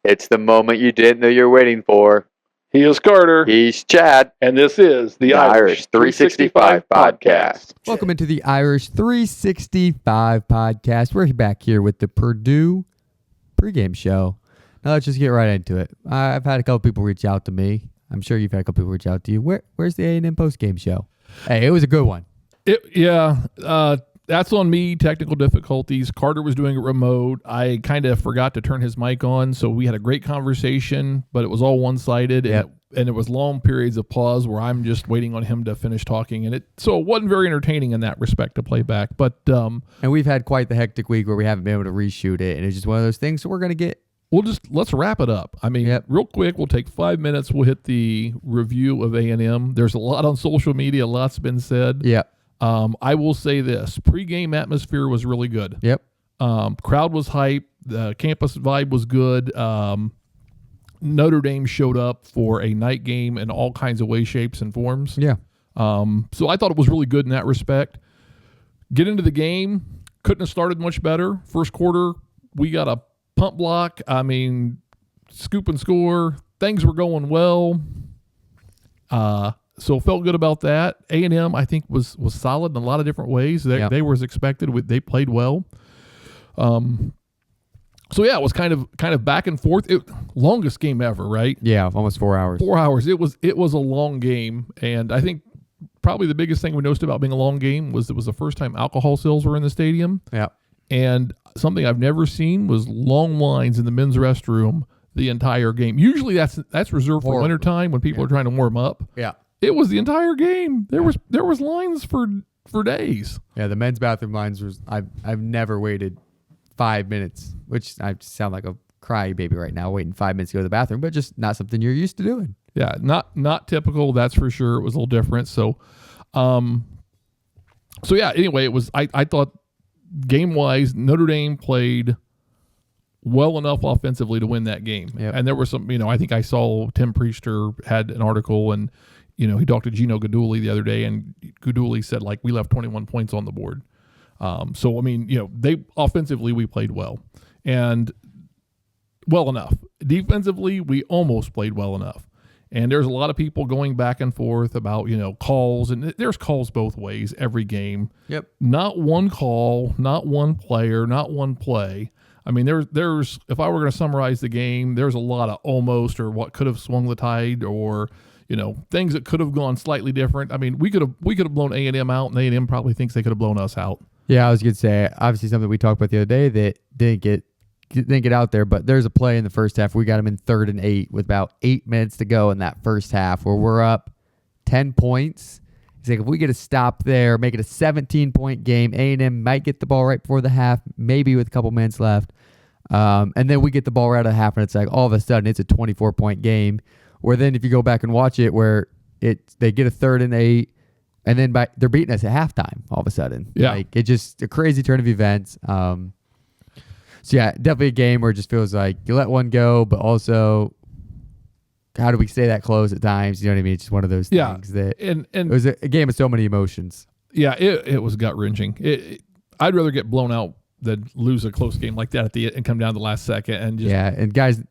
It's the moment you didn't know you're waiting for. He is Carter. He's Chad. And this is the Irish 365 Podcast. Welcome into the Irish 365 Podcast. We're back here with the Purdue pregame show. Now let's just get right into it. I've had a couple people reach out to me. I'm sure you've had a couple people reach out to you. Where's the A&M postgame show? Hey, it was a good one. That's on me, technical difficulties. Carter was doing it remote. I kind of forgot to turn his mic on, so we had a great conversation, but it was all one-sided, Yep. and it was long periods of pause where I'm just waiting on him to finish talking, so it wasn't very entertaining in that respect to play back. But and we've had quite the hectic week where we haven't been able to reshoot it, and it's just one of those things, so we're going to get... let's wrap it up. I mean, Real quick, we'll take 5 minutes. We'll hit the review of A&M. There's a lot on social media. A lot's been said. Yeah. I will say this. Pre-game atmosphere was really good. Yep. Crowd was hype. The campus vibe was good. Notre Dame showed up for a night game in all kinds of ways, shapes, and forms. Yeah. So I thought it was really good in that respect. Get into the game. Couldn't have started much better. First quarter, we got a pump block. I mean, scoop and score. Things were going well. So felt good about that. A&M, I think, was solid in a lot of different ways. They were as expected. They played well. So it was kind of back and forth. Longest game ever, right? Yeah, almost 4 hours. 4 hours. It was a long game, and I think probably the biggest thing we noticed about being a long game was it was the first time alcohol sales were in the stadium. Yeah. And something I've never seen was long lines in the men's restroom the entire game. Usually that's reserved for wintertime when people are trying to warm up. Yeah. It was the entire game. There was lines for days. Yeah, the men's bathroom lines was I've never waited 5 minutes, which I sound like a crybaby right now, waiting 5 minutes to go to the bathroom, but just not something you're used to doing. Yeah, not typical, that's for sure. It was a little different. So anyway, it was I thought game-wise, Notre Dame played well enough offensively to win that game. Yep. And there were some, I think I saw Tim Priester had an article, and he talked to Gino Guidugli the other day, and Guidugli said, we left 21 points on the board. They offensively, we played well and well enough. Defensively, we almost played well enough. And there's a lot of people going back and forth about, calls, and there's calls both ways every game. Yep. Not one call, not one player, not one play. I mean, there's if I were going to summarize the game, there's a lot of almost or what could have swung the tide or things that could have gone slightly different. I mean, we could have blown A&M out, and A&M probably thinks they could have blown us out. Yeah, I was going to say, obviously something we talked about the other day that didn't get out there, but there's a play in the first half. We got them in 3rd and 8 with about 8 minutes to go in that first half where we're up 10 points. He's like, if we get a stop there, make it a 17-point game, A&M might get the ball right before the half, maybe with a couple minutes left. And then we get the ball right at the half, and it's like all of a sudden it's a 24-point game. Where then if you go back and watch it, where they get a 3rd and 8, and then they're beating us at halftime all of a sudden. Yeah. It's just a crazy turn of events. So definitely a game where it just feels like you let one go, but also how do we stay that close at times? You know what I mean? It's just one of those things that and it was a game of so many emotions. Yeah, it was gut-wrenching. I'd rather get blown out than lose a close game like that and come down to the last second and just and guys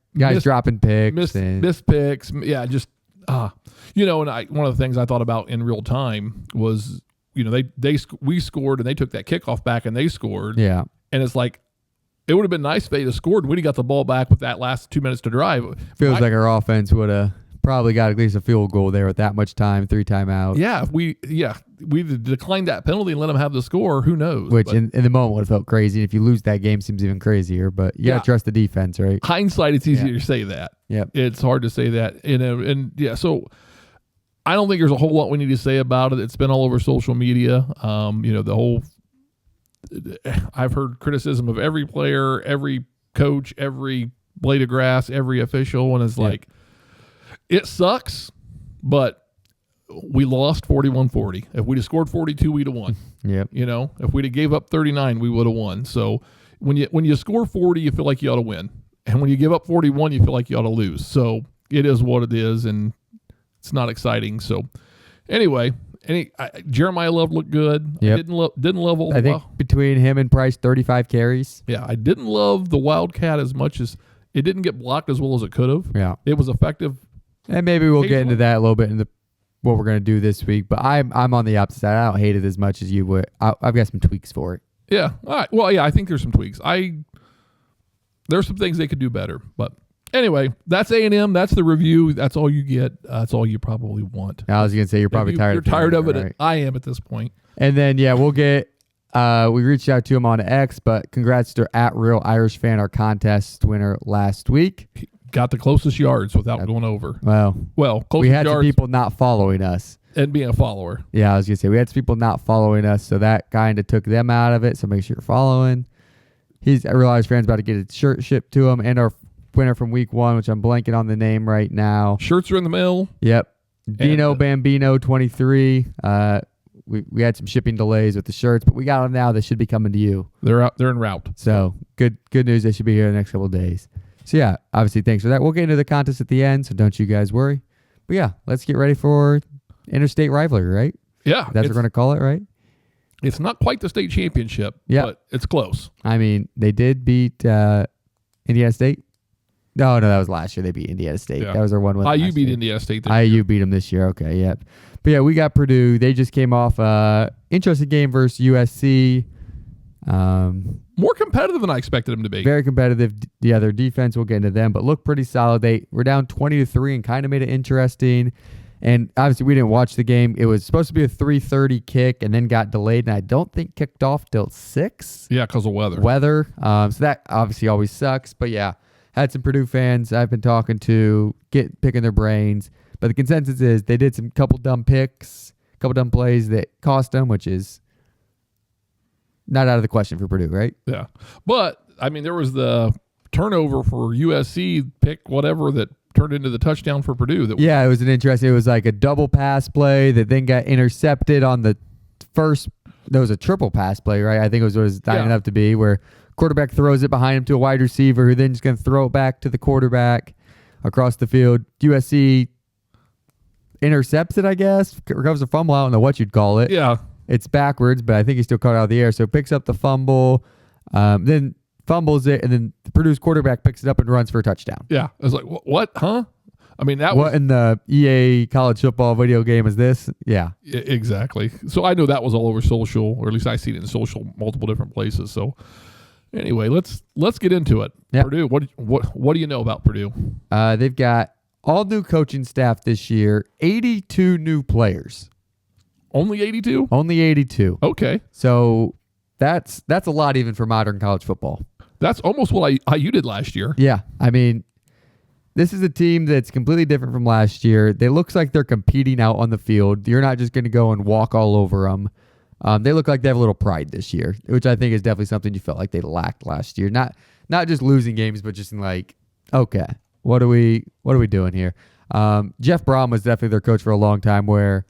dropping picks, miss picks. Yeah, just and one of the things I thought about in real time was we scored and they took that kickoff back and they scored. Yeah, and it's like it would have been nice if they had scored and we'd have got the ball back with that last 2 minutes to drive. Feels like our offense would have probably got at least a field goal there with that much time, 3 timeouts. Yeah, if we declined that penalty and let them have the score, who knows? Which in the moment would have felt crazy. If you lose that game, seems even crazier. But you got to trust the defense, right? Hindsight, it's easier to say that. Yep. It's hard to say that. So I don't think there's a whole lot we need to say about it. It's been all over social media. I've heard criticism of every player, every coach, every blade of grass, every official, and it's like, it sucks, but we lost 41-40. If we'd have scored 42, we'd have won. Yep. If we'd have gave up 39, we would have won. So when you score 40, you feel like you ought to win. And when you give up 41, you feel like you ought to lose. So it is what it is, and it's not exciting. So anyway, Jeremiah Love looked good. Yep. I didn't love all I think between him and Price, 35 carries. Yeah, I didn't love the Wildcat as much as It didn't get blocked as well as it could have. Yeah. It was effective. And maybe we'll get into that a little bit in what we're going to do this week. But I'm on the opposite side. I don't hate it as much as you would. I've got some tweaks for it. Yeah. All right. Well, yeah, I think there's some tweaks. There's some things they could do better. But anyway, that's A&M. That's the review. That's all you get. That's all you probably want. I was going to say you're probably tired. You're tired of it. Right? I am at this point. And then, yeah, we'll get we reached out to him on X, but congrats to @RealIrishFan, our contest winner last week. He got the closest yards without going over. Well, closest we had yards some people not following us. and being a follower. Yeah, I was going to say, we had some people not following us, so that kind of took them out of it, so make sure you're following. I realize Fan's about to get a shirt shipped to him, and our winner from week 1, which I'm blanking on the name right now. Shirts are in the mail. Yep. Dino Bambino 23. We had some shipping delays with the shirts, but we got them now. They should be coming to you. They're out. They're en route. So good news. They should be here in the next couple of days. So yeah, obviously thanks for that. We'll get into the contest at the end, so don't you guys worry. But yeah, let's get ready for interstate rivalry, right? Yeah. That's what we're going to call it, right? It's not quite the state championship, but it's close. I mean, they did beat Indiana State. No, that was last year. They beat Indiana State. Yeah. That was their one win. IU beat Indiana State this IU year. beat them this year. Okay, yep. But yeah, we got Purdue. They just came off interesting game versus USC. More competitive than I expected them to be. Very competitive. Yeah, their defense, we'll get into them, but looked pretty solid. They were down 20-3 and kind of made it interesting. And obviously, we didn't watch the game. It was supposed to be a 3:30 kick and then got delayed, and I don't think kicked off till 6. Yeah, because of weather. So that obviously always sucks. But yeah, had some Purdue fans I've been talking to, picking their brains. But the consensus is they did some couple dumb picks, couple dumb plays that cost them, which is not out of the question for Purdue, right? Yeah. But, I mean, there was the turnover for USC pick, whatever, that turned into the touchdown for Purdue. It was like a double pass play that then got intercepted on the first. There was a triple pass play, right? I think it was what it was lining up to be, where quarterback throws it behind him to a wide receiver who then just going to throw it back to the quarterback across the field. USC intercepts it, I guess. Recovers a fumble. I don't know what you'd call it. Yeah. It's backwards, but I think he still caught it out of the air. So picks up the fumble, then fumbles it, and then the Purdue's quarterback picks it up and runs for a touchdown. Yeah. I was like, what? Huh? I mean, what in the EA college football video game is this? Yeah. Exactly. So I know that was all over social, or at least I see it in social multiple different places. So anyway, let's get into it. Yep. Purdue, what do you know about Purdue? They've got all new coaching staff this year, 82 new players. Only 82? Only 82. Okay. So that's a lot even for modern college football. That's almost what IU did last year. Yeah. I mean, this is a team that's completely different from last year. It looks like they're competing out on the field. You're not just going to go and walk all over them. They look like they have a little pride this year, which I think is definitely something you felt like they lacked last year. Not just losing games, but just in like, okay, what are we doing here? Jeff Brom was definitely their coach for a long time, where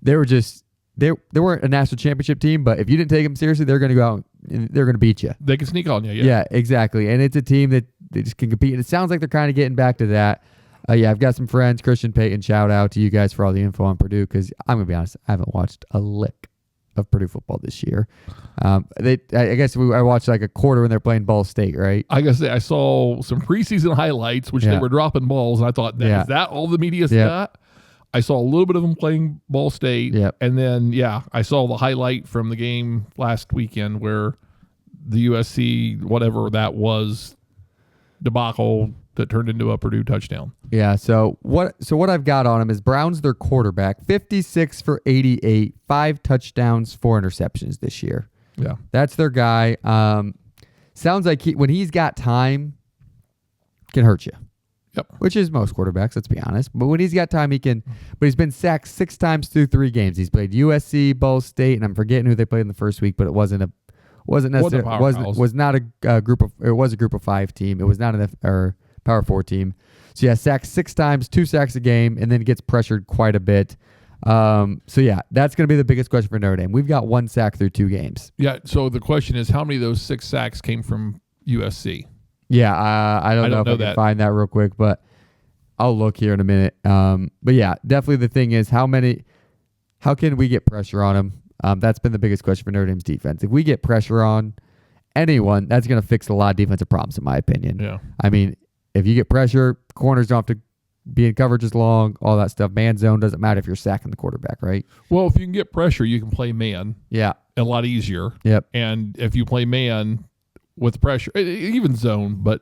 they were just they weren't a national championship team, but if you didn't take them seriously, they're going to go out and they're going to beat you. They can sneak on you. Yeah, exactly. And it's a team that they just can compete. And it sounds like they're kind of getting back to that. I've got some friends, Christian Payton, shout out to you guys for all the info on Purdue, because I'm going to be honest, I haven't watched a lick of Purdue football this year. I guess I watched like a quarter when they're playing Ball State, right? I guess I saw some preseason highlights, which they were dropping balls, and I thought, is that all the media's got? I saw a little bit of them playing Ball State, and then, I saw the highlight from the game last weekend where the USC, whatever that was, debacle that turned into a Purdue touchdown. Yeah, so what I've got on him is Brown's their quarterback, 56 for 88, 5 touchdowns, 4 interceptions this year. Yeah. That's their guy. Sounds like when he's got time, can hurt you. Yep. Which is most quarterbacks, let's be honest. But when he's got time, he can. But he's been sacked 6 times through 3 games. He's played USC, Ball State, and I'm forgetting who they played in the first week, but it wasn't necessarily was not a group of. It was a group of 5 team. It was not a Power 4 team. So yeah, sacked 6 times, 2 sacks a game, and then gets pressured quite a bit. So yeah, that's going to be the biggest question for Notre Dame. We've got 1 sack through 2 games. Yeah. So the question is, how many of those 6 sacks came from USC? Yeah, I don't know if I can find that real quick, but I'll look here in a minute. But yeah, definitely the thing is how can we get pressure on them? That's been the biggest question for Notre Dame's defense. If we get pressure on anyone, that's going to fix a lot of defensive problems, in my opinion. Yeah. I mean, if you get pressure, corners don't have to be in coverage as long, all that stuff. Man zone doesn't matter if you're sacking the quarterback, right? Well, if you can get pressure, you can play man. Yeah. A lot easier. Yep. And if you play man with pressure, even zone, but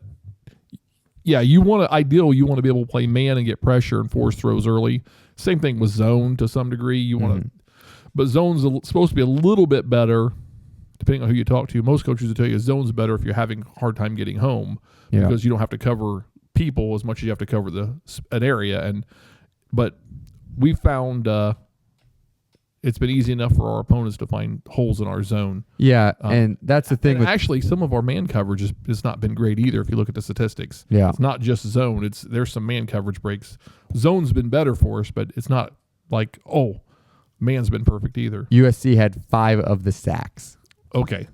yeah, you want to be able to play man and get pressure and force throws early. Same thing with zone to some degree. You want to, but zone's supposed to be a little bit better depending on who you talk to. Most coaches will tell you zone's better if you're having a hard time getting home because you don't have to cover people as much as you have to cover an area. But we found it's been easy enough for our opponents to find holes in our zone. Yeah, and that's the thing. Actually, some of our man coverage has not been great either. If you look at the statistics, it's not just zone. There's some man coverage breaks. Zone's been better for us, but it's not like man's been perfect either. USC had 5 of the sacks. Okay,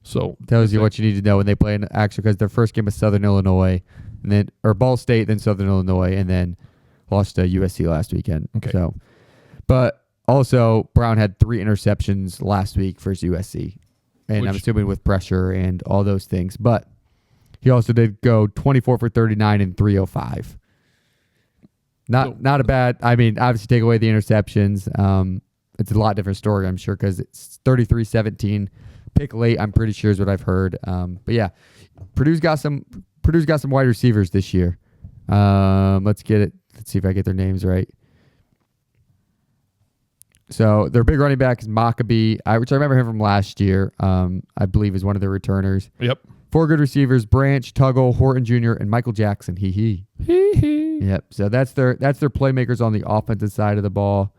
so tells you what you need to know when they play in action because their first game was Southern Illinois, and then Ball State, then Southern Illinois, and then lost to USC last weekend. Okay, so but also Brown had 3 interceptions last week versus USC, and I'm assuming with pressure and all those things. But he also did go 24 for 39 and 305. Not a bad. I mean, obviously take away the interceptions. It's a lot different story, I'm sure, because it's 33-17. Pick late, I'm pretty sure is what I've heard. But yeah, Purdue's got some wide receivers this year. Let's get it. Let's see if I get their names right. So their big running back is Maccabee, which I remember him from last year. I believe is one of their returners. Yep. 4 good receivers: Branch, Tuggle, Horton Jr., and Michael Jackson. Hee. Yep. So that's their playmakers on the offensive side of the ball.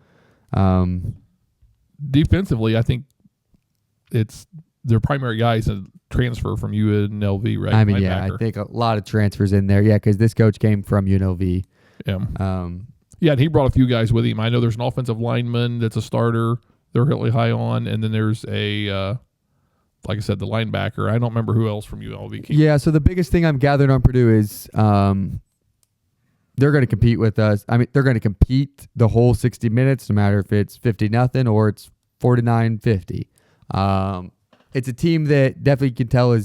Defensively, I think it's their primary guys a transfer from UNLV, right? I mean, yeah, I think a lot of transfers in there. Yeah, because this coach came from UNLV. Yeah. Yeah, and he brought a few guys with him. I know there's an offensive lineman that's a starter they're really high on, and then there's a, like I said, the linebacker. I don't remember who else from UNLV came. Yeah, so the biggest thing I'm gathering on Purdue is they're going to compete with us. I mean, they're going to compete the whole 60 minutes, no matter if it's 50-0 or it's 49-50. It's a team that definitely can tell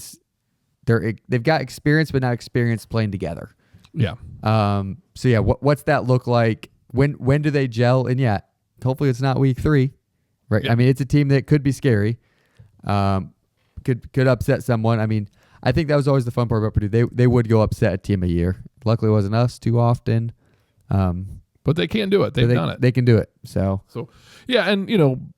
they've got experience, but not experience playing together. Yeah. So yeah, what's that look like? When do they gel? And yeah, hopefully it's not week 3, right? Yeah. I mean, it's a team that could be scary, could upset someone. I mean, I think that was always the fun part about Purdue. They would go upset a team a year. Luckily, it wasn't us too often. But they can do it. They've done it. They can do it. So yeah, and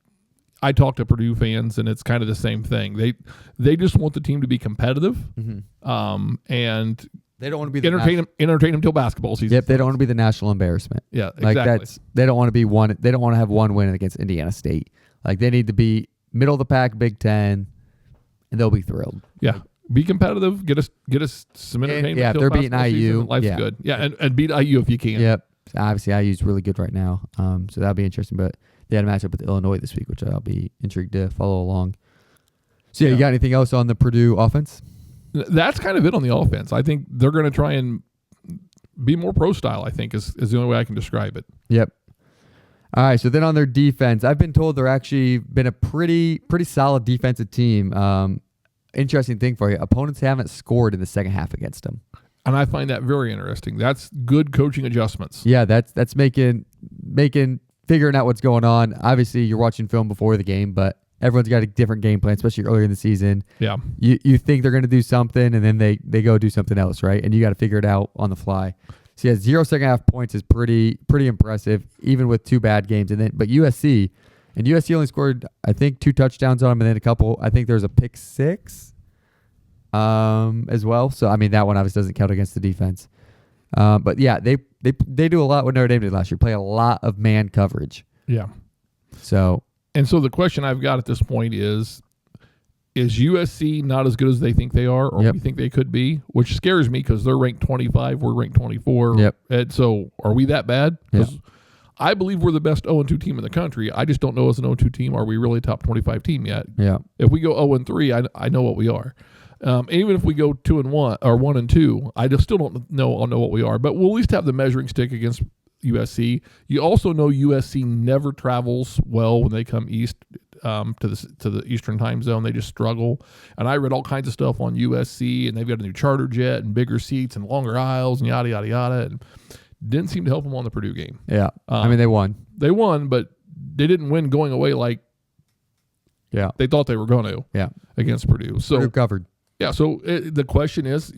I talk to Purdue fans, and it's kind of the same thing. They just want the team to be competitive, and they don't want to be entertain them till basketball season. Yep, they don't want to be the national embarrassment. Yeah, exactly. They don't want to be one. They don't want to have one win against Indiana State. Like they need to be middle of the pack, Big Ten, and they'll be thrilled. Yeah, be competitive. Get us some entertainment. Yeah, if they're beating IU, life's good. Yeah, and beat IU if you can. Yep. Obviously, IU's really good right now. So that'll be interesting. But they had a matchup with Illinois this week, which I'll be intrigued to follow along. So you got anything else on the Purdue offense? That's kind of it on the offense. I think they're going to try and be more pro style, I think, is the only way I can describe it. Yep. All right, so then on their defense, I've been told they're actually been a pretty solid defensive team. Interesting thing for you, opponents haven't scored in the second half against them. And I find that very interesting. That's good coaching adjustments. Yeah, that's figuring out what's going on. Obviously, you're watching film before the game, but everyone's got a different game plan, especially earlier in the season. Yeah. You think they're going to do something, and then they go do something else, right? And you got to figure it out on the fly. So yeah, 0 second half points is pretty impressive, even with 2 bad games. But USC only scored, I think, 2 touchdowns on them, and then a couple. I think there's a pick 6 as well. So I mean, that one obviously doesn't count against the defense. But yeah, they do a lot what Notre Dame did last year. Play a lot of man coverage. Yeah. So the question I've got at this point is USC not as good as they think they are, or we think they could be, which scares me because they're ranked 25, we're ranked 24. Yep. And so are we that bad? Because I believe we're the best 0-2 team in the country. I just don't know as an 0-2 team, are we really a top 25 team yet? Yeah. If we go 0-3, I know what we are. Even if we go 2-1 or 1-2, I just still don't know. I'll know what we are, but we'll at least have the measuring stick against USC. You also know USC never travels well when they come east. to the Eastern time zone. They just struggle. And I read all kinds of stuff on USC, and they've got a new charter jet and bigger seats and longer aisles and yada yada yada. And didn't seem to help them on the Purdue game. Yeah, I mean they won. They won, but they didn't win going away like they thought they were going to. Yeah, against Purdue. So Purdue covered. Yeah, so the question is,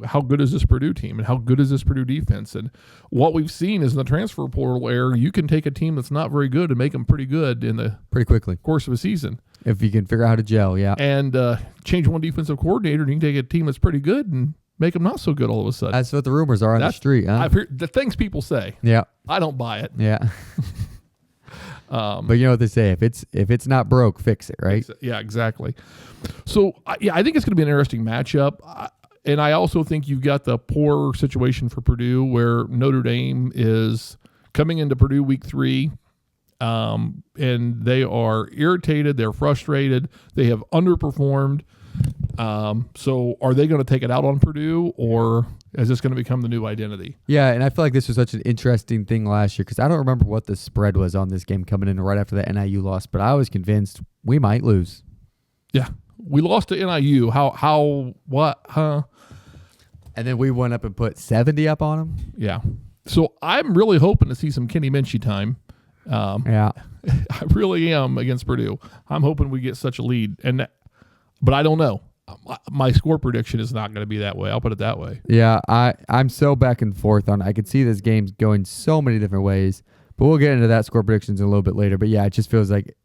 how good is this Purdue team and how good is this Purdue defense? And what we've seen is in the transfer portal where you can take a team that's not very good and make them pretty good in the pretty quickly course of a season. If you can figure out how to gel, yeah. And change one defensive coordinator, and you can take a team that's pretty good and make them not so good all of a sudden. That's what the rumors are on the street. Huh? I've heard the things people say. Yeah. I don't buy it. Yeah. But you know what they say, if it's not broke, fix it, right? Yeah, exactly. So, I think it's going to be an interesting matchup. And I also think you've got the poor situation for Purdue where Notre Dame is coming into Purdue week 3, and they are irritated. They're frustrated. They have underperformed. So are they going to take it out on Purdue, or is this going to become the new identity? Yeah, and I feel like this was such an interesting thing last year because I don't remember what the spread was on this game coming in right after the NIU loss, but I was convinced we might lose. Yeah, we lost to NIU. What? And then we went up and put 70 up on them. Yeah. So I'm really hoping to see some Kenny Minchie time. Yeah, I really am against Purdue. I'm hoping we get such a lead, but I don't know. My score prediction is not going to be that way. I'll put it that way. Yeah, I'm so back and forth on. I could see this game going so many different ways, but we'll get into that score predictions a little bit later. But yeah, it just feels like,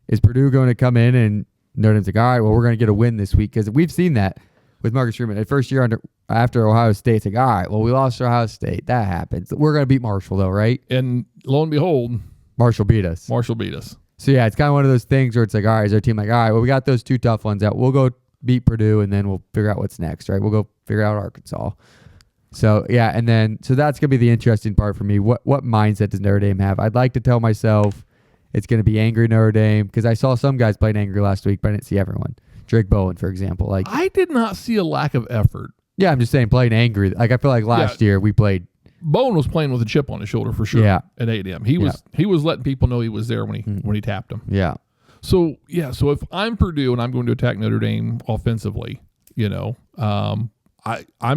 is Purdue going to come in and Notre Dame's like, all right, well, we're going to get a win this week? Because we've seen that with Marcus Freeman. The first year after Ohio State, it's like, all right, well, we lost to Ohio State. That happens. We're going to beat Marshall, though, right? And lo and behold, Marshall beat us. So yeah, it's kind of one of those things where it's like, all right, is our team like, all right, well, we got those 2 tough ones out. We'll go beat Purdue, and then we'll figure out what's next, right? We'll go figure out Arkansas. So, yeah, and then, so that's going to be the interesting part for me. What mindset does Notre Dame have? I'd like to tell myself it's going to be angry Notre Dame, because I saw some guys playing angry last week, but I didn't see everyone. Drake Bowen, for example. Like, I did not see a lack of effort. Yeah, I'm just saying playing angry. Like, I feel like last year we played. Bowen was playing with a chip on his shoulder for sure. Yeah. At 8 a.m. He was letting people know he was there when he tapped them. Yeah. So if I'm Purdue and I'm going to attack Notre Dame offensively, I'm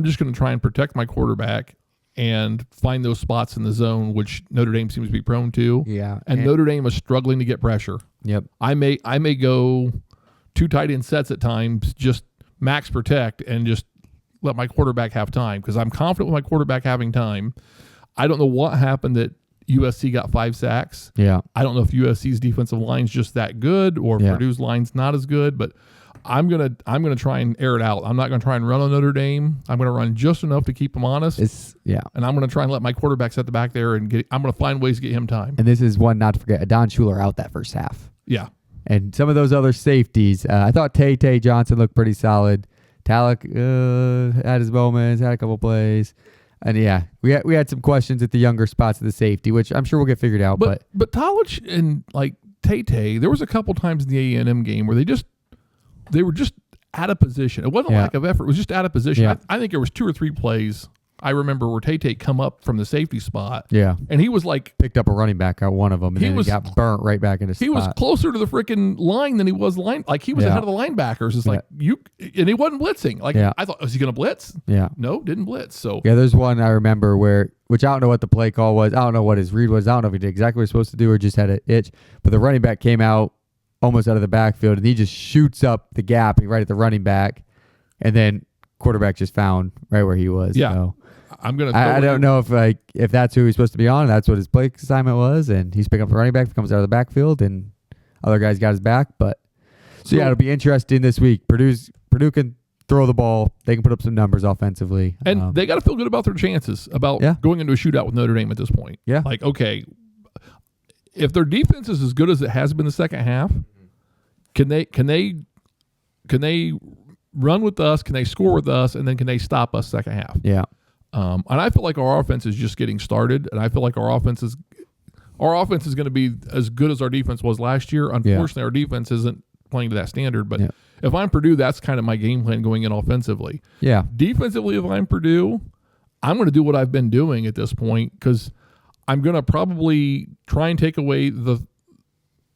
just going to try and protect my quarterback and find those spots in the zone, which Notre Dame seems to be prone to. Yeah. And Notre Dame is struggling to get pressure. Yep. I may go 2 tight end sets at times, just max protect and just let my quarterback have time, because I'm confident with my quarterback having time. I don't know what happened that USC got 5 sacks. Yeah. I don't know if USC's defensive line's just that good or Purdue's line's not as good, but I'm gonna try and air it out. I'm not gonna try and run on Notre Dame. I'm gonna run just enough to keep them honest. And I'm gonna try and let my quarterback set the back there and I'm gonna find ways to get him time. And this is one not to forget. Adon Schuler out that first half. Yeah. And some of those other safeties, I thought Tay Johnson looked pretty solid. Talek had his moments, had a couple plays. And yeah, we had some questions at the younger spots of the safety, which I'm sure we'll get figured out. But Talek and like Tay, there was a couple times in the A&M game where they were just out of position. It wasn't a lack of effort; it was just out of position. Yeah. I think there was 2 or 3 plays I remember where Tay come up from the safety spot. Yeah, and he was like picked up a running back out one of them, and then he got burnt right back into. He was closer to the freaking line than he was line. Like he was ahead of the linebackers. It's like and he wasn't blitzing. Like I thought, was he going to blitz? Yeah, no, didn't blitz. So there's one I remember which I don't know what the play call was. I don't know what his read was. I don't know if he did exactly what he was supposed to do or just had an itch. But the running back came out almost out of the backfield, and he just shoots up the gap right at the running back, and then quarterback just found right where he was. Yeah. So I don't know if that's who he's supposed to be on. That's what his play assignment was, and he's picking up the running back, comes out of the backfield, and other guys got his back. But it'll be interesting this week. Purdue can throw the ball. They can put up some numbers offensively, and they got to feel good about their chances about going into a shootout with Notre Dame at this point. Yeah, like okay, if their defense is as good as it has been the second half, can they run with us? Can they score with us? And then can they stop us second half? Yeah. And I feel like our offense is just getting started, and I feel like our offense is going to be as good as our defense was last year. Unfortunately, our defense isn't playing to that standard. But if I'm Purdue, that's kind of my game plan going in offensively. Yeah. Defensively, if I'm Purdue, I'm going to do what I've been doing at this point, because I'm going to probably try and take away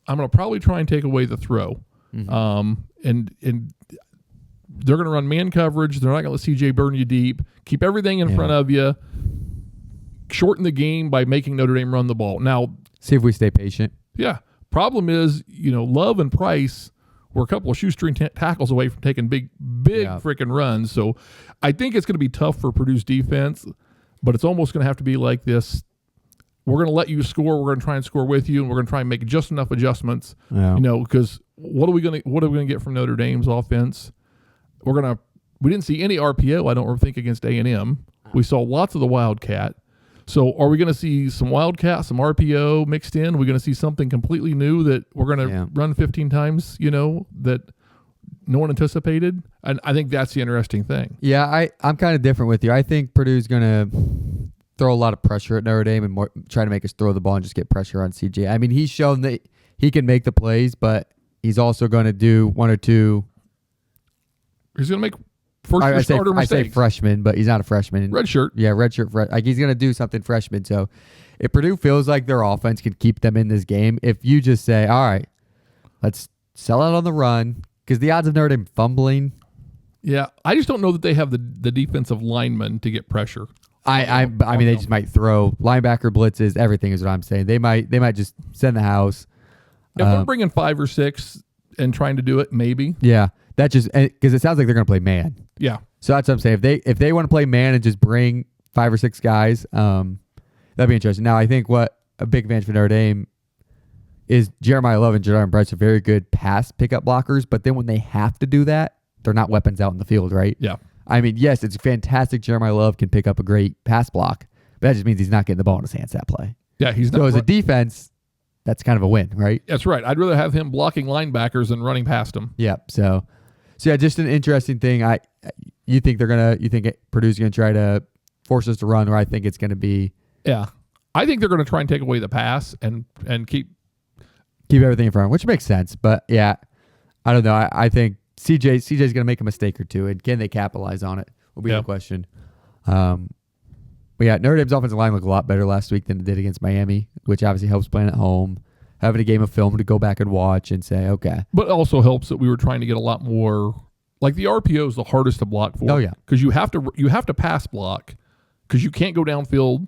I'm going to probably try and take away the throw. And they're going to run man coverage. They're not going to let CJ burn you deep. Keep everything in front of you. Shorten the game by making Notre Dame run the ball. Now, see if we stay patient. Yeah. Problem is, Love and Price were a couple of shoestring tackles away from taking big freaking runs. So I think it's going to be tough for Purdue's defense, but it's almost going to have to be like this. We're going to let you score. We're going to try and score with you, and we're going to try and make just enough adjustments. Yeah. Because what are we going to get from Notre Dame's offense? We didn't see any RPO, I don't think, against A&M. We saw lots of the Wildcat. So are we going to see some Wildcat, some RPO mixed in? Are we going to see something completely new that we're going to run 15 times, that no one anticipated? And I think that's the interesting thing. Yeah, I'm kind of different with you. I think Purdue's going to throw a lot of pressure at Notre Dame and try to make us throw the ball and just get pressure on CJ. I mean, he's shown that he can make the plays, but he's also going to do one or two. He's going to make first-year starter mistakes. I say freshman, but he's not a freshman. Red shirt. Yeah, red shirt. Like, he's going to do something freshman. So if Purdue feels like their offense can keep them in this game, if you just say, all right, let's sell out on the run, because the odds of Notre Dame fumbling. Yeah, I just don't know that they have the defensive linemen to get pressure. I mean, they just might throw linebacker blitzes. Everything is what I'm saying. They might just send the house. If they're bringing 5 or 6 and trying to do it, maybe. Yeah, that just because it sounds like they're going to play man. Yeah. So that's what I'm saying. If they want to play man and just bring 5 or 6 guys, that'd be interesting. Now, I think what a big advantage for Notre Dame is Jeremiah Love and Jadon Bryce are very good pass pickup blockers, but then when they have to do that, they're not weapons out in the field, right? Yeah. I mean, yes, it's fantastic. Jeremiah Love can pick up a great pass block, but that just means he's not getting the ball in his hands that play. Yeah, he's not. So as a defense, that's kind of a win, right? That's right. I'd rather have him blocking linebackers than running past them. Yeah. So yeah, just an interesting thing. You think Purdue's gonna try to force us to run, or I think it's gonna be. Yeah, I think they're gonna try and take away the pass and keep everything in front, which makes sense. But yeah, I don't know. I think CJ's going to make a mistake or two, and can they capitalize on it will be the question. But yeah, Notre Dame's offensive line looked a lot better last week than it did against Miami, which obviously helps playing at home, having a game of film to go back and watch and say, okay. But it also helps that we were trying to get a lot more, like the RPO is the hardest to block for. Oh, yeah. Because you have to pass block, because you can't go downfield.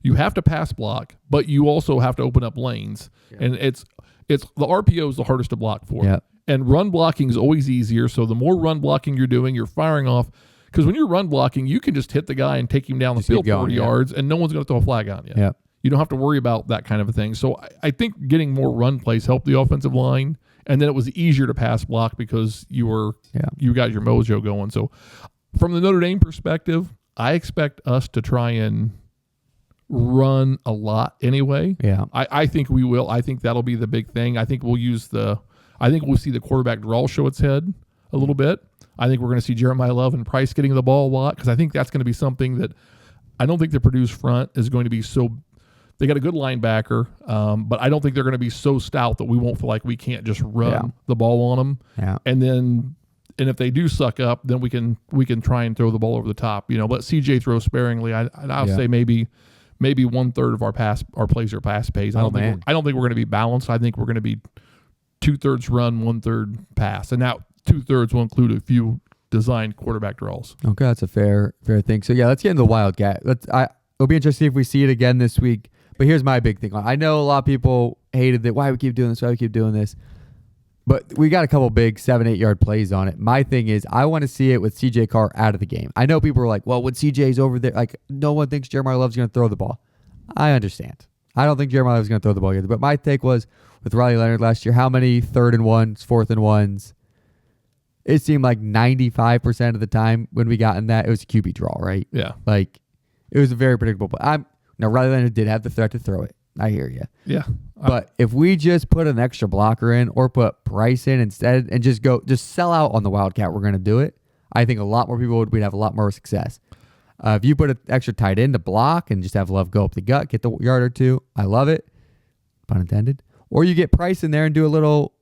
You have to pass block, but you also have to open up lanes. Yeah. And it's the RPO is the hardest to block for. Yeah. And run blocking is always easier. So the more run blocking you're doing, you're firing off. Because when you're run blocking, you can just hit the guy and take him down the field 40 yards, and no one's going to throw a flag on you. Yeah. You don't have to worry about that kind of a thing. So I think getting more run plays helped the offensive line, and then it was easier to pass block because you got your mojo going. So from the Notre Dame perspective, I expect us to try and run a lot anyway. Yeah. I think we will. I think that'll be the big thing. I think we'll see the quarterback draw show its head a little bit. I think we're going to see Jeremiah Love and Price getting the ball a lot, because I think that's going to be something that I don't think the Purdue's front is going to be so. They got a good linebacker, but I don't think they're going to be so stout that we won't feel like we can't just run the ball on them. Yeah. And if they do suck up, then we can try and throw the ball over the top. Let CJ throw sparingly. I'll say maybe 1/3 of our plays are pass plays. I don't think we're going to be balanced. I think we're going to be 2/3 run, 1/3 pass, and now 2/3 will include a few designed quarterback draws. Okay, that's a fair thing. So yeah, let's get into the Wildcat. It'll be interesting if we see it again this week. But here's my big thing. I know a lot of people hated that. Why we keep doing this? But we got a couple big 7-8 yard plays on it. My thing is, I want to see it with CJ Carr out of the game. I know people are like, well, when CJ's over there, like no one thinks Jeremiah Love's going to throw the ball. I understand. I don't think Jeremiah Love's going to throw the ball either. But my take was with Riley Leonard last year, how many 3rd and 1s, 4th and 1s? It seemed like 95% of the time when we got in that, it was a QB draw, right? Yeah. Like, it was a very predictable play. Now, Riley Leonard did have the threat to throw it. I hear you. Yeah. But if we just put an extra blocker in or put Price in instead and just sell out on the Wildcat, we're going to do it. I think a lot more people we'd have a lot more success. If you put an extra tight end to block and just have Love go up the gut, get the yard or two, I love it. Pun intended. Or you get Price in there and do a little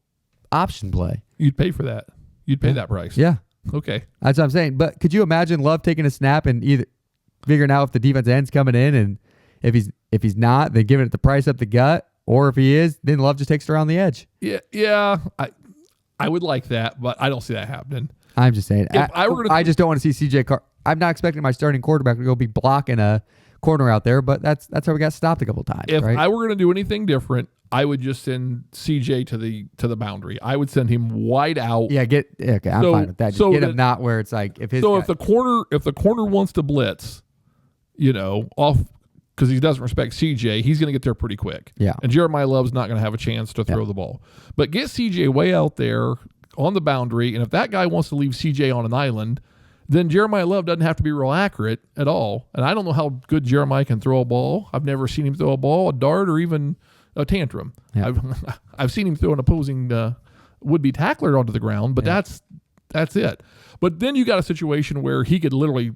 option play. You'd pay for that. You'd pay that price. Yeah. Okay. That's what I'm saying. But could you imagine Love taking a snap and either figuring out if the defense end's coming in, and if he's not, then giving it the Price up the gut Or if he is, then Love just takes it around the edge. Yeah. I would like that, but I don't see that happening. I'm just saying. I just don't want to see CJ Carr. I'm not expecting my starting quarterback to go be blocking a corner out there, but that's how we got stopped a couple times. If right? I were going to do anything different, I would just send CJ to the boundary. I would send him wide out. Yeah, okay, I'm fine with that. Just get him not where it's like if the corner wants to blitz, off because he doesn't respect CJ, he's going to get there pretty quick. Yeah. And Jeremiah Love's not going to have a chance to throw the ball. But get CJ way out there on the boundary, and if that guy wants to leave CJ on an island, then Jeremiah Love doesn't have to be real accurate at all. And I don't know how good Jeremiah can throw a ball. I've never seen him throw a ball, a dart, or even a tantrum. Yeah. I've seen him throw an opposing would-be tackler onto the ground, but that's it. But then you got a situation where he could literally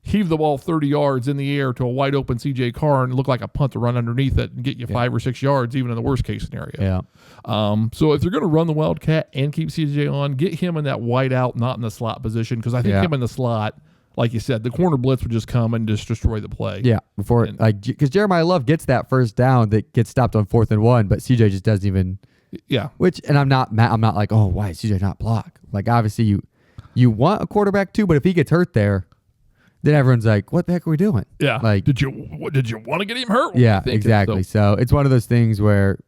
heave the ball 30 yards in the air to a wide open CJ Carr and look like a punt to run underneath it and get you 5 or 6 yards, even in the worst case scenario. Yeah. So if they're going to run the Wildcat and keep CJ on, get him in that wide out, not in the slot position, because I think him in the slot, like you said, the corner blitz would just come and just destroy the play. Yeah, because Jeremiah Love gets that first down that gets stopped on 4th and 1, but CJ just doesn't even. Yeah. And I'm not like, oh, why is CJ not block? Like obviously you want a quarterback too, but if he gets hurt there, then everyone's like, what the heck are we doing? Yeah. Like, did you want to get him hurt? Yeah, exactly. So it's one of those things where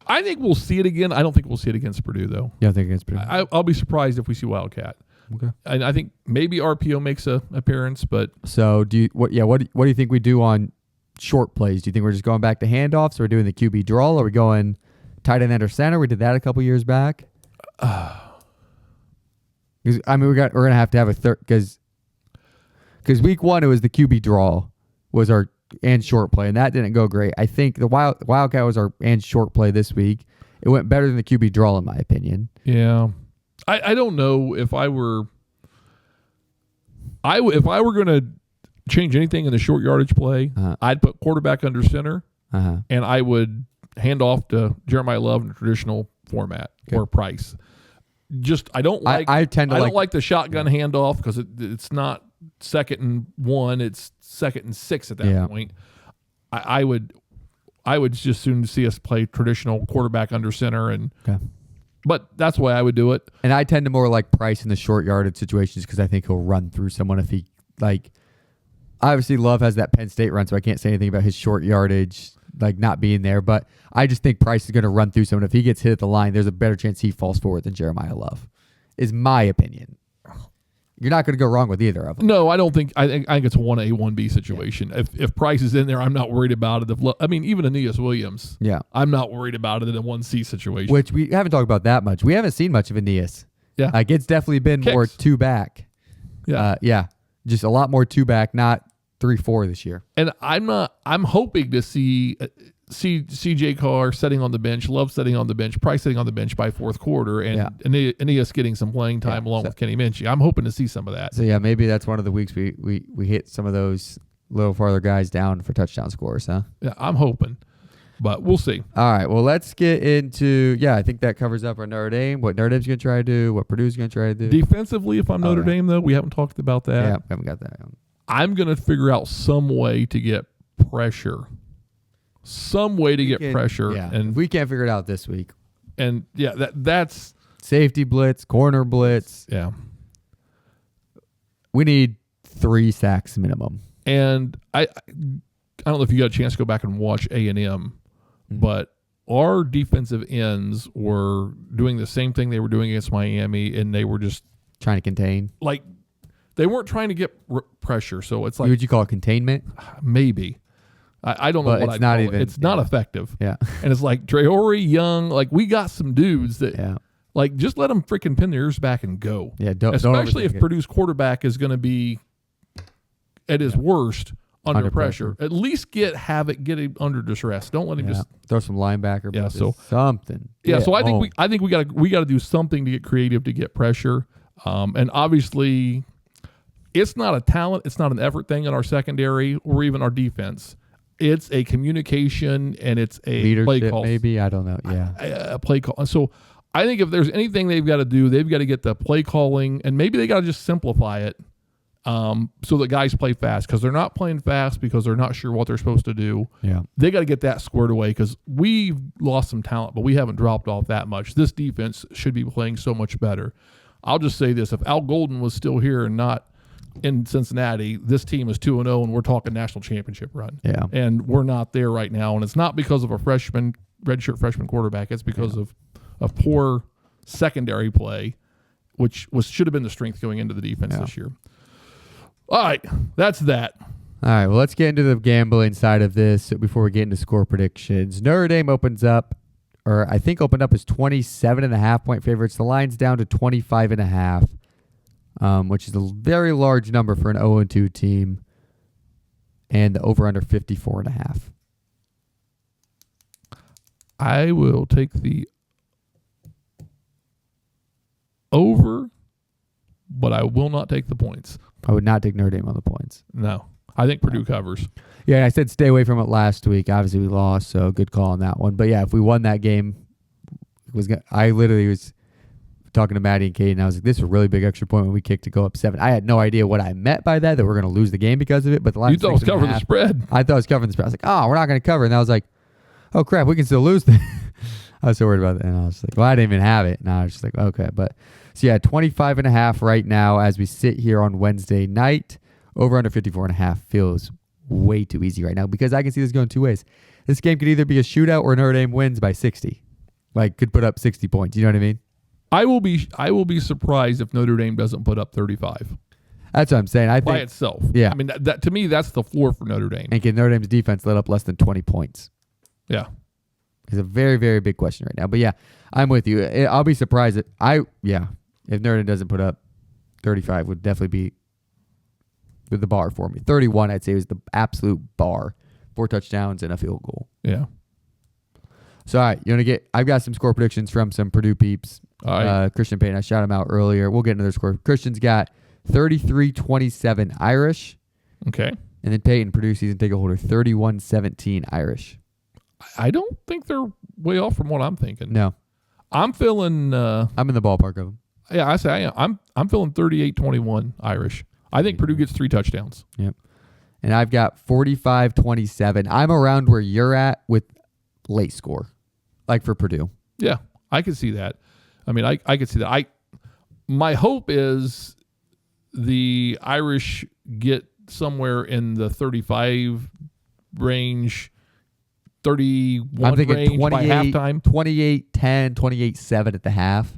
I think we'll see it again. I don't think we'll see it against Purdue though. Yeah, I think against Purdue. I'll be surprised if we see Wildcat. Okay. And I think maybe RPO makes a appearance, but so what do you think we do on short plays? Do you think we're just going back to handoffs? Or we're doing the QB draw? Are we going tight end under center? We did that a couple years back. We're gonna have to have a third because week 1 it was the QB draw was our and short play, and that didn't go great. I think the Wildcat was our and short play this week. It went better than the QB draw in my opinion. Yeah. I don't know if I were going to change anything in the short yardage play, I'd put quarterback under center, and I would hand off to Jeremiah Love in a traditional format or Price. Just I don't like don't like the shotgun handoff because it's not 2nd and 1, it's 2nd and 6 at that point. I would just soon see us play traditional quarterback under center But that's the way I would do it. And I tend to more like Price in the short yardage situations because I think he'll run through someone if he obviously Love has that Penn State run, so I can't say anything about his short yardage not being there. But I just think Price is going to run through someone. If he gets hit at the line, there's a better chance he falls forward than Jeremiah Love, is my opinion. You're not going to go wrong with either of them. No, I don't think. I think it's a 1A, 1B situation. Yeah. If Price is in there, I'm not worried about it. Even Aeneas Williams. Yeah, I'm not worried about it in a 1C situation. Which we haven't talked about that much. We haven't seen much of Aeneas. Yeah, it's definitely been more 2 back. Yeah, just a lot more 2 back, not 3-4 this year. And I'm hoping to see CJ Carr sitting on the bench, Love sitting on the bench, Price sitting on the bench by 4th quarter, and Aeneas getting some playing time along with Kenny Minchie. I'm hoping to see some of that. So maybe that's one of the weeks we hit some of those little farther guys down for touchdown scores, huh? Yeah, I'm hoping, but we'll see. All right, well, let's get into I think that covers up our Notre Dame. What Notre Dame's going to try to do, what Purdue's going to try to do. Defensively, if I'm Notre Dame, though, we haven't talked about that. Yeah, we haven't got that. I'm going to figure out some way to get pressure. Pressure. Yeah, and we can't figure it out this week. And that's safety blitz, corner blitz. Yeah. We need 3 sacks minimum. And I don't know if you got a chance to go back and watch A&M, but our defensive ends were doing the same thing they were doing against Miami, and they were just trying to contain. They weren't trying to get pressure, so it's like... Would you call it containment? Maybe. I don't know what I'd call it. It's not effective. Yeah. And it's like Traore, Young, we got some dudes that, just let them freaking pin their ears back and go. Yeah, especially if Purdue's quarterback is going to be at his worst under pressure. At least get him under distress. Don't let him just throw some linebacker. Yeah, so something. Yeah, so I think we got to do something to get creative to get pressure. And obviously, it's not a talent, it's not an effort thing in our secondary or even our defense. It's a communication and it's a leadership, play call. Maybe, I don't know. Yeah, a play call. So I think if there's anything they've got to do, they've got to get the play calling, and maybe they got to just simplify it. so that guys play fast, because they're not playing fast because they're not sure what they're supposed to do. Yeah. They got to get that squared away, because we've lost some talent, but we haven't dropped off that much. This defense should be playing so much better. I'll just say this. If Al Golden was still here and not in Cincinnati, this team is 2-0, and we're talking national championship run. Yeah. And we're not there right now, and it's not because of a redshirt freshman quarterback. It's because of poor secondary play, which should have been the strength going into the defense this year. All right, that's that. All right, well, let's get into the gambling side of this before we get into score predictions. Notre Dame opened up as 27.5-point favorites. The line's down to 25.5, which is a very large number for an 0-2 team, and the over-under 54.5. I will take the over, but I will not take the points. I would not take Notre Dame on the points. No. I think Purdue covers. Yeah, I said stay away from it last week. Obviously, we lost, so good call on that one. But yeah, if we won that game, I literally was talking to Maddie and Kate, and I was like, this is a really big extra point when we kicked to go up 7. I had no idea what I meant by that we're going to lose the game because of it. But the line, you thought it was covering the spread. I thought it was covering the spread. I was like, oh, we're not going to cover. And I was like, oh, crap, we can still lose this. I was so worried about that. And I was like, well, I didn't even have it. And I was just like, okay. But so yeah, 25.5 right now as we sit here on Wednesday night. Over under 54.5 feels way too easy right now, because I can see this going two ways. This game could either be a shootout or Notre Dame wins by 60. Like, could put up 60 points. You know what I mean? I will be surprised if Notre Dame doesn't put up 35. That's what I'm saying. I think by itself. Yeah. I mean, that to me, that's the floor for Notre Dame. And can Notre Dame's defense let up less than 20 points? Yeah. It's a very, very big question right now. But yeah, I'm with you. I'll be surprised if Notre Dame doesn't put up 35, would definitely be the bar for me. 31, I'd say, was the absolute bar. 4 touchdowns and a field goal. Yeah. So, all right, I've got some score predictions from some Purdue peeps. All right. Christian Payne, I shot him out earlier. We'll get into their score. Christian's got 33-27 Irish. Okay. And then Peyton, Purdue season ticket holder, 31-17 Irish. I don't think they're way off from what I'm thinking. No. I'm feeling I'm in the ballpark of them. Yeah, I say I am. I'm feeling 38-21 Irish. I think Purdue gets 3 touchdowns. Yep. And I've got 45-27. I'm around where you're at with late score, like for Purdue. Yeah, I could see that. I mean, I could see that. My hope is the Irish get somewhere in the 35 range, 31 I'm thinking range by halftime. 28-10, 28-7 at the half.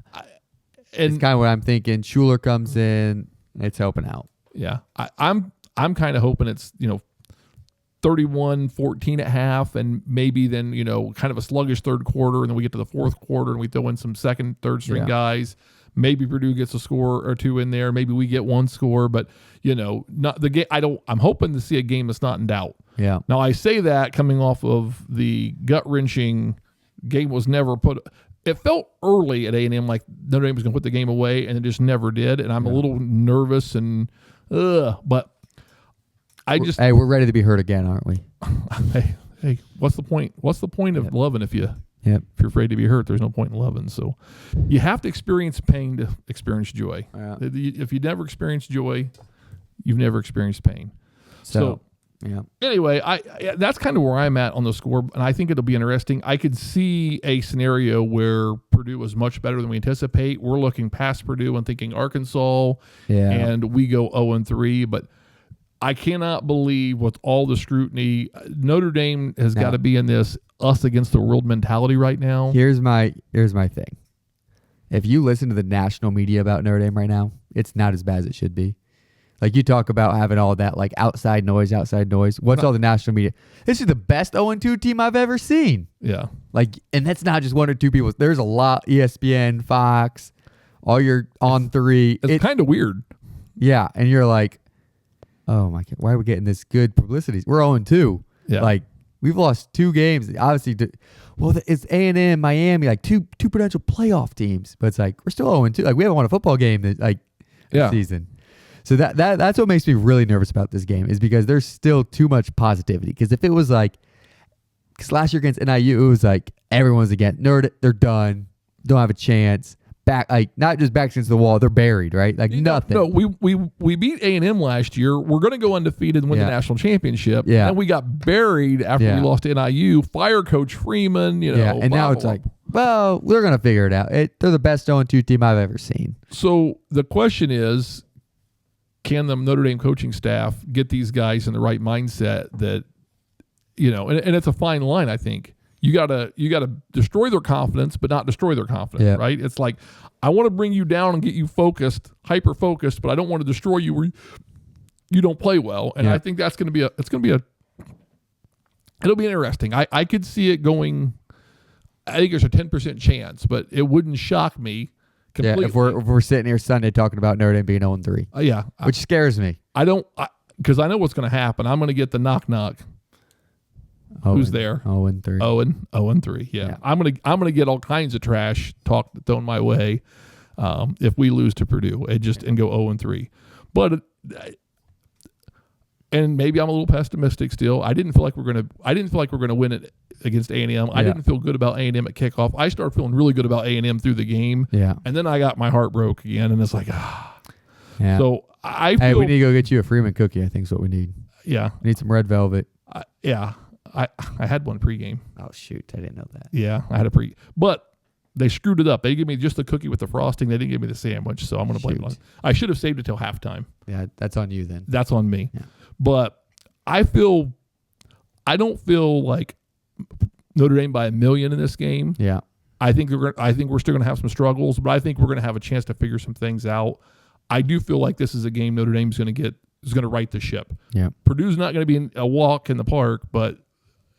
It's kind of what I'm thinking. Schuler comes in. It's helping out. Yeah. I'm kind of hoping it's, 31-14 at half, and maybe then, kind of a sluggish third quarter, and then we get to the fourth quarter and we throw in some second, third string guys. Maybe Purdue gets a score or two in there. Maybe we get one score, but not the game. I'm hoping to see a game that's not in doubt. Yeah. Now I say that coming off of the gut-wrenching game was never put. It felt early at A&M like Notre Dame was going to put the game away, and it just never did. And I'm a little nervous but hey, we're ready to be hurt again, aren't we? hey, what's the point? What's the point of loving if you're afraid to be hurt? There's no point in loving. So you have to experience pain to experience joy. Yeah. If you never experience joy, you've never experienced pain. So yeah. Anyway, that's kind of where I'm at on the score, and I think it'll be interesting. I could see a scenario where Purdue was much better than we anticipate. We're looking past Purdue and thinking Arkansas, and we go 0-3, but I cannot believe with all the scrutiny, Notre Dame has got to be in this us against the world mentality right now. Here's my thing. If you listen to the national media about Notre Dame right now, it's not as bad as it should be. Like, you talk about having all that, like, outside noise. What's all the national media? This is the best 0-2 team I've ever seen. Yeah. Like, and that's not just one or two people. There's a lot. ESPN, Fox, all your on 3. It's kind of weird. Yeah. And you're like, oh, my God, why are we getting this good publicity? We're 0-2. Yeah. Like, we've lost 2 games. Obviously, it's A&M, Miami, like two potential playoff teams. But it's like, we're still 0-2. Like, we haven't won a football game this season. So that's what makes me really nervous about this game, is because there's still too much positivity. Because if it was like, because last year against NIU, it was like everyone's against, they're done, don't have a chance, back, like not just backs against the wall. They're buried, right? Like nothing. No, we beat A&M last year. We're going to go undefeated and win the national championship. Yeah. And we got buried after we lost to NIU. Fire Coach Freeman, and now it's like, well, we're going to figure it out. They're the best 0-2 team I've ever seen. So the question is, can the Notre Dame coaching staff get these guys in the right mindset that, and it's a fine line, I think. You gotta destroy their confidence, but not destroy their confidence, right? It's like, I want to bring you down and get you focused, hyper focused, but I don't want to destroy you where you don't play well. And I think that's going to be it'll be interesting. I could see it going. I think there's a 10% chance, but it wouldn't shock me completely. Yeah, if we're sitting here Sunday talking about Notre Dame being 0-3, which scares me. Because I know what's going to happen. I'm going to get the knock. Who's there? 0-3. 0-3. Yeah. I'm gonna get all kinds of trash talk thrown my way if we lose to Purdue and go 0-3. But and maybe I'm a little pessimistic still. I didn't feel like we're gonna win it against A&M. I didn't feel good about A&M at kickoff. I started feeling really good about A&M through the game. Yeah. And then I got my heart broke again, and it's like Yeah. So I feel, hey, we need to go get you a Freeman cookie. I think is what we need. Yeah. We need some red velvet. I had one pregame. Oh shoot, I didn't know that. Yeah, I had a but they screwed it up. They gave me just the cookie with the frosting. They didn't give me the sandwich, so I'm going to blame it on. I should have saved it till halftime. Yeah, that's on you then. That's on me. Yeah. But I don't feel like Notre Dame by 1,000,000 in this game. Yeah. I think we're still going to have some struggles, but I think we're going to have a chance to figure some things out. I do feel like this is a game Notre Dame's going to right the ship. Yeah. Purdue's not going to be a walk in the park, but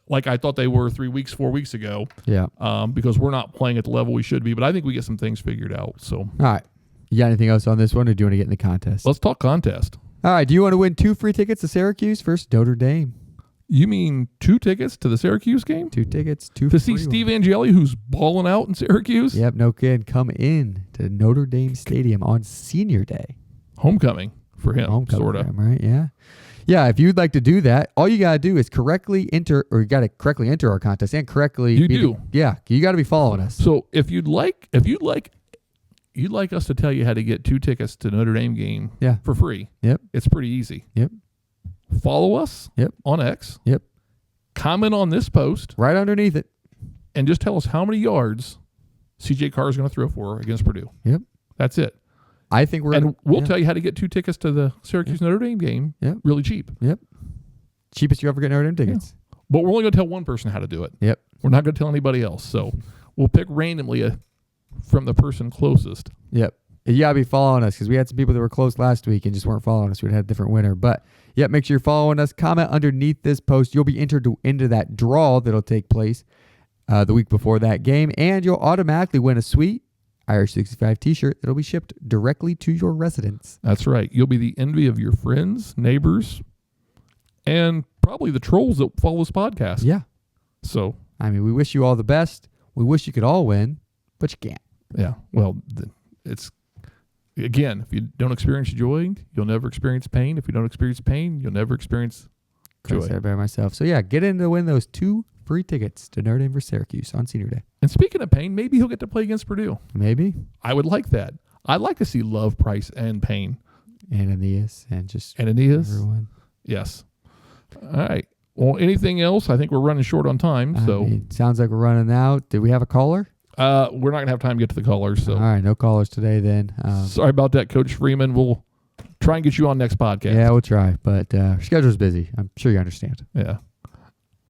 like I thought they were 4 weeks ago. Yeah. Because we're not playing at the level we should be, but I think we get some things figured out. So. All right. You got anything else on this one, or do you want to get in the contest? Let's talk contest. All right. Do you want to win 2 free tickets to Syracuse versus Notre Dame? You mean 2 tickets to the Syracuse game? 2 tickets, 2 to see Steve Angeli, who's balling out in Syracuse? Yep, no kid. Come in to Notre Dame Stadium on Senior Day. Homecoming for him, sort of. Right? Yeah. Yeah, if you'd like to do that, all you got to do is correctly enter our contest and correctly. You got to be following us. So if you'd like us to tell you how to get 2 tickets to Notre Dame game for free. Yep. It's pretty easy. Yep. Follow us on X. Yep. Comment on this post. Right underneath it. And just tell us how many yards CJ Carr is going to throw for against Purdue. Yep. That's it. I think we'll tell you how to get 2 tickets to the Syracuse Notre Dame game. Yep. Really cheap. Yep. Cheapest you ever get Notre Dame tickets. Yeah. But we're only going to tell one person how to do it. Yep. We're not going to tell anybody else. So we'll pick randomly from the person closest. Yep. You got to be following us because we had some people that were close last week and just weren't following us. We'd had a different winner. But, make sure you're following us. Comment underneath this post. You'll be entered into that draw that'll take place the week before that game. And you'll automatically win a sweet Irish 65 t-shirt that'll be shipped directly to your residence. That's right. You'll be the envy of your friends, neighbors, and probably the trolls that follow this podcast. Yeah. So, we wish you all the best. We wish you could all win, but you can't. Yeah. Well, it's, again, if you don't experience joy, you'll never experience pain. If you don't experience pain, you'll never experience joy. I said it by myself. So, get in to win those 2 free tickets to Notre Dame versus Syracuse on Senior Day. And speaking of pain, maybe he'll get to play against Purdue. Maybe. I would like that. I'd like to see Love, Price, and Payne. And Aeneas and just everyone. Yes. All right. Well, anything else? I think we're running short on time. Sounds like we're running out. Did we have a caller? We're not going to have time to get to the callers. So. All right. No callers today then. Sorry about that, Coach Freeman. We'll try and get you on next podcast. Yeah, we'll try. But our schedule's busy. I'm sure you understand. Yeah.